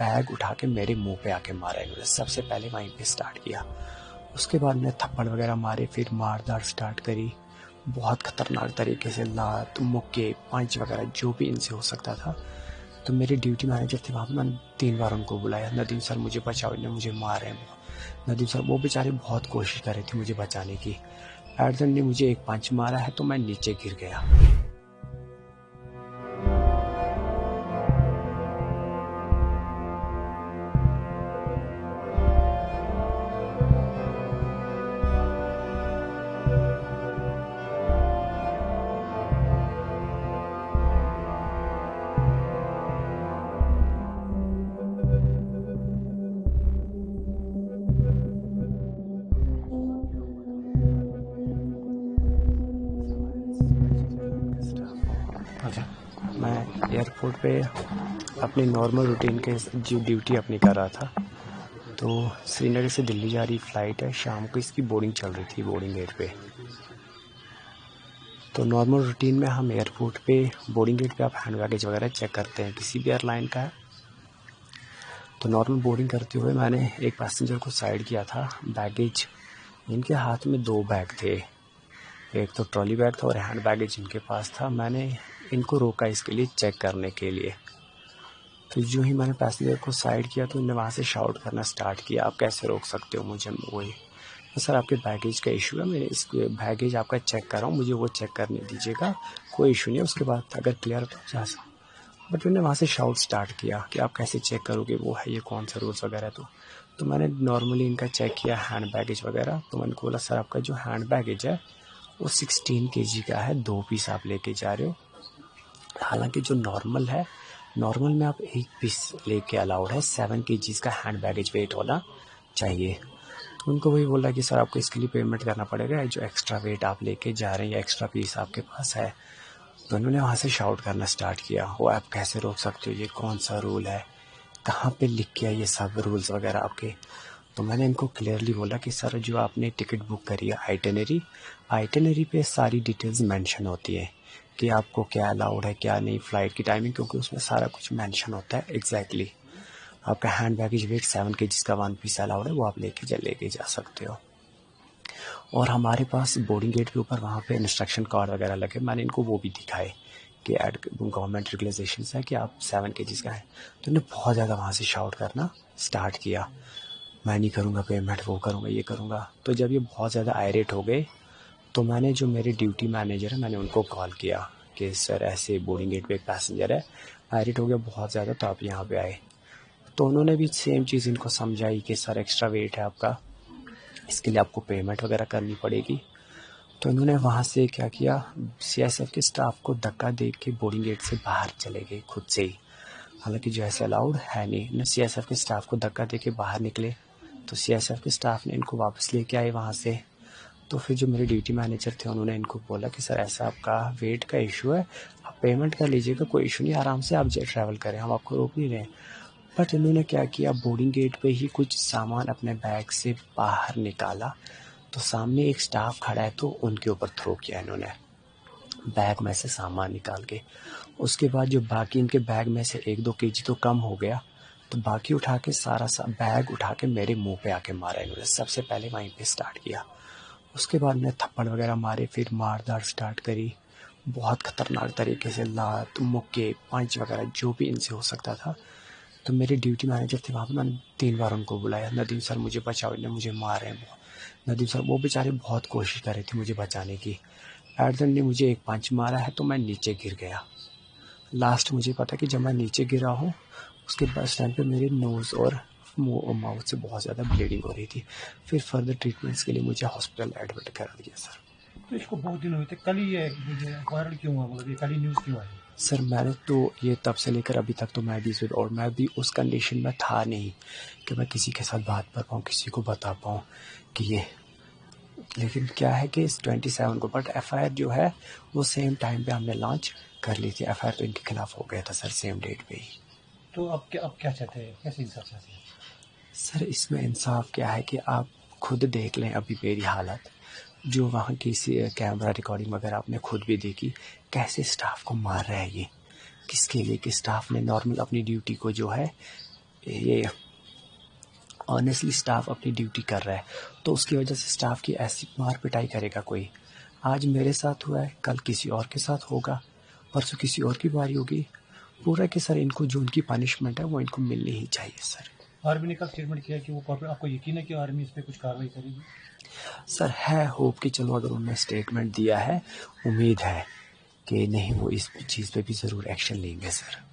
Bag उठा के मेरे मुंह पे आके मारा इन्होंने। सबसे पहले वहीं पे स्टार्ट किया, उसके बाद मैंने थप्पड़ वगैरह मारे, फिर मारदार स्टार्ट करी। बहुत खतरनाक तरीके से लात, मुक्के, पंच वगैरह जो भी इनसे हो सकता था। तो मेरे ड्यूटी मैनेजर थे वहाँ पे, मैंने 3 बार उनको बुलाया, नदीम सर मुझे बचाओ, इन्हें मुझे मार रहे हैं। नदीम सर वो बेचारे बहुत कोशिश कर रहे थे मुझे बचाने की। एट द एंड ने मुझे एक पंच मारा है तो मैं नीचे गिर गया। मैं एयरपोर्ट पे अपनी नॉर्मल रूटीन के जो ड्यूटी अपनी कर रहा था। तो श्रीनगर से दिल्ली जा रही फ़्लाइट है, शाम को इसकी बोर्डिंग चल रही थी बोर्डिंग गेट पे। तो नॉर्मल रूटीन में हम एयरपोर्ट पे बोर्डिंग गेट पे आप हैंड बैगेज वगैरह चेक करते हैं, किसी भी एयरलाइन का है। तो नॉर्मल बोर्डिंग करते हुए मैंने एक पैसेंजर को साइड किया था। बैगेज, इनके हाथ में 2 बैग थे, एक तो ट्रॉली बैग था और हैंड बैगेज इनके पास था। मैंने इनको रोका इसके लिए चेक करने के लिए। तो जो ही मैंने पैसेंजर को साइड किया तो इन्होंने वहाँ से शाउट करना स्टार्ट किया, आप कैसे रोक सकते हो मुझे। वही तो सर आपके बैगेज का इशू है, मैं इस बैगेज आपका चेक कर रहा हूँ, मुझे वो चेक करने दीजिएगा, कोई इशू नहीं है, उसके बाद अगर क्लियर तो जा सकते। बट मैंने वहाँ से शाउट स्टार्ट किया कि आप कैसे चेक करोगे, वो है ये कौन सा रूल्स वगैरह। तो मैंने नॉर्मली इनका चेक किया हैंड बैगेज वगैरह। तो मैंने बोला सर आपका जो हैंड बैगेज है वो 16 kg का है, 2 पीस आप लेके जा रहे हो। हालांकि जो नॉर्मल में आप 1 पीस लेके अलाउड है, 7 kg का हैंड बैगेज वेट होना चाहिए। तो उनको वही बोला कि सर आपको इसके लिए पेमेंट करना पड़ेगा, जो एक्स्ट्रा वेट आप लेके जा रहे हैं या एक्स्ट्रा पीस आपके पास है। तो उन्होंने वहाँ से शाउट करना स्टार्ट किया, वो आप कैसे रोक सकते हो, ये कौन सा रूल है, कहाँ पे लिख के ये सब रूल्स वगैरह आपके। तो मैंने इनको क्लियरली बोला कि सर जो आपने टिकट बुक करी है आइटनरी पे सारी डिटेल्स मेंशन होती है कि आपको क्या अलाउड है क्या नहीं, फ़्लाइट की टाइमिंग, क्योंकि उसमें सारा कुछ मेंशन होता है एग्जैक्टली। आपका हैंड बैगेज वेट 7 kg का 1 पीस अलाउड है, वो आप लेके जा सकते हो। और हमारे पास बोर्डिंग गेट के ऊपर वहाँ पे इंस्ट्रक्शन कार्ड वगैरह लगे, मैंने इनको वो भी दिखाए कि गवर्नमेंट रेगुलेशंस है कि आप 7 kg का है। तो इन्होंने बहुत ज़्यादा वहाँ से शाउट करना स्टार्ट किया, मैं नहीं करूँगा पेमेंट, वो करूँगा, ये करूँगा। तो जब ये बहुत ज़्यादा आयरेट हो गए तो मैंने जो मेरे ड्यूटी मैनेजर है मैंने उनको कॉल किया कि सर ऐसे बोर्डिंग गेट पे एक पैसेंजर है, आयरेट हो गया बहुत ज़्यादा, तो आप यहाँ पे आए। तो उन्होंने भी सेम चीज़ इनको समझाई कि सर एक्स्ट्रा वेट है आपका, इसके लिए आपको पेमेंट वगैरह करनी पड़ेगी। तो इन्होंने वहाँ से क्या किया, CISF के स्टाफ को धक्का दे के बोर्डिंग गेट से बाहर चले गए खुद से ही। हालांकि जो ऐसे अलाउड है नहीं, CISF के स्टाफ को धक्का दे के बाहर निकले। तो CISF के स्टाफ ने इनको वापस लेके आए वहाँ से। तो फिर जो मेरे ड्यूटी मैनेजर थे उन्होंने इनको बोला कि सर ऐसा आपका वेट का इशू है, आप पेमेंट कर लीजिएगा, कोई इशू नहीं, आराम से आप ट्रैवल करें, हम आपको रोक नहीं रहे। बट इन्होंने क्या किया, बोर्डिंग गेट पे ही कुछ सामान अपने बैग से बाहर निकाला। तो सामने एक स्टाफ खड़ा है तो उनके ऊपर थ्रो किया इन्होंने बैग में से सामान निकाल के। उसके बाद जो बाकी इनके बैग में से 1-2 kg तो कम हो गया, तो बाकी उठा के सारा बैग उठा के मेरे मुंह पे आके मारा इन्होंने। सबसे पहले वहीं पे स्टार्ट किया, उसके बाद मैंने थप्पड़ वगैरह मारे, फिर मारदार स्टार्ट करी। बहुत खतरनाक तरीके से लात, मुक्के, पंच वगैरह जो भी इनसे हो सकता था। तो मेरे ड्यूटी मैनेजर थे वहाँ पे, मैंने 3 बार उनको बुलाया, नदीम सर मुझे बचाओ, इन्हें मुझे मार रहे हैं। नदीम सर वो बेचारे बहुत कोशिश कर रहे थे मुझे बचाने की। एट द एंड ने मुझे एक पंच मारा है तो मैं नीचे गिर गया। लास्ट मुझे पता कि जब मैं नीचे गिरा हूँ उसके बस टाइम पे मेरे नोज़ और माउथ से बहुत ज़्यादा ब्लीडिंग हो रही थी। फिर फर्दर ट्रीटमेंट्स के लिए मुझे हॉस्पिटल एडमिट करा दिया सर। तो इसको बहुत दिन हुए थे, कल ही ये वायरल क्यों हुआ, मतलब ये कल ही न्यूज़ क्यों आई? सर मैंने तो ये तब से लेकर अभी तक तो मैं भी उस कंडीशन में था नहीं कि मैं किसी के साथ बात कर पाऊँ, किसी को बता पाऊँ कि ये। लेकिन क्या है कि इस 27 को, बट FIR जो है वो सेम टाइम पे हमने लॉन्च कर ली थी। FIR तो इनके खिलाफ हो गया था सर सेम डेट पे ही। तो अब क्या चाहते हैं, कैसे इंसाफ चाहते हैं? सर इसमें इंसाफ क्या है कि आप खुद देख लें अभी मेरी हालत, जो वहाँ की कैमरा रिकॉर्डिंग वगैरह आपने खुद भी देखी, कैसे स्टाफ को मार रहा है ये, किसके लिए कि स्टाफ ने नॉर्मल अपनी ड्यूटी को जो है ये ऑनेस्टली स्टाफ अपनी ड्यूटी कर रहा है, तो उसकी वजह से स्टाफ की ऐसी मार पिटाई करेगा कोई? आज मेरे साथ हुआ है, कल किसी और के साथ होगा, परसों किसी और की बारी होगी। पूरा कि सर इनको जो उनकी पनिशमेंट है वो इनको मिलनी ही चाहिए सर। आर्मी ने कल स्टेटमेंट किया कि वो कॉर्पोरेट, आपको यकीन है कि आर्मी इस पर कुछ कार्रवाई करेगी? सर है होप कि चलो अगर उन्होंने स्टेटमेंट दिया है, उम्मीद है कि नहीं वो इस चीज़ पे भी ज़रूर एक्शन लेंगे सर।